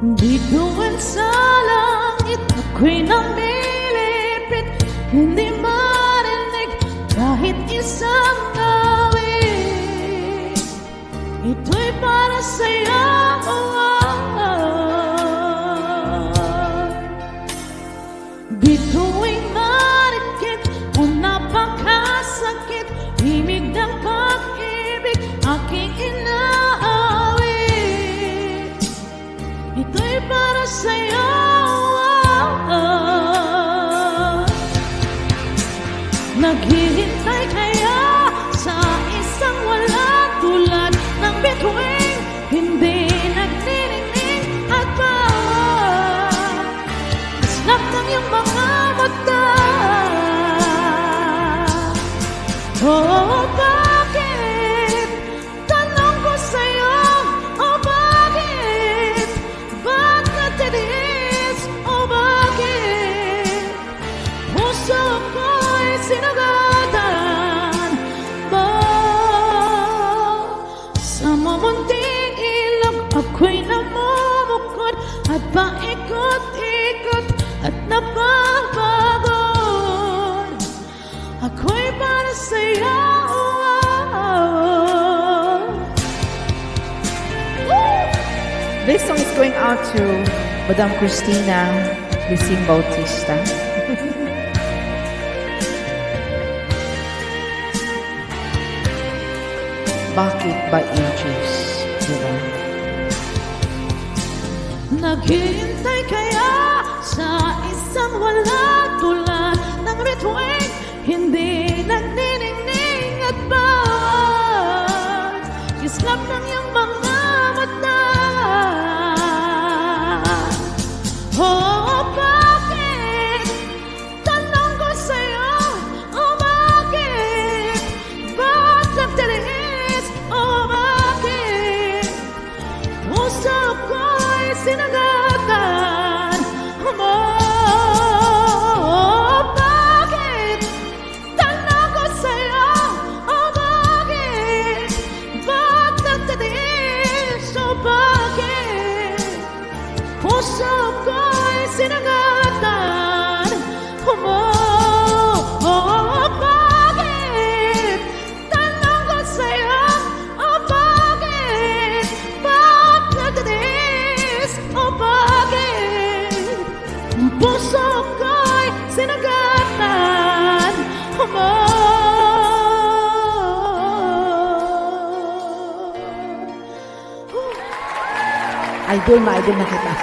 Bituin sa langit, ako'y namilipit, hindi marinig kahit isang awit. Ito'y para sa'yo. Bituing marikit o napakasakit, himig ng pag-ibig aking inaawit. Ito'y para sa'yo. Naghihintay kaya sa isang walang tulad ng bituing hindi nagniningning at bawal. Islap ng iyong mga mata. Oh, bakit? Tanong ko sa'yo, oh, bakit? Ba't natitiis? Oh, bakit? Puso ko'y sinagatan mo. Sa mamunting ilog ako'y namumukod at paikot-ikot at napapagod. Ako'y para sa'yo. This song is going out to Madam Cristina Lising Bautista. Bakit ba ages? Diba? Naghihintay kaya sa isang walang tulad ng bituing hindi nagniningning at bawal. Islap ng iyong mga mata. Oh, bakit? Tanong ko sa'yo, oh, bakit? Ba't nagtitiis? Oh, bakit? Puso ko'y sinagatan mo. Oh, bakit? Tanong ko sa'yo, oh, bakit? Ba't nagtitiis? Oh, bakit? Puso ko'y sinagatan mo. Oh, bakit? Tanong ko sa'yo, oh, bakit? Ba't nagtitiis? Oh, bakit? Puso ko'y sinagatan mo. Idol na kita.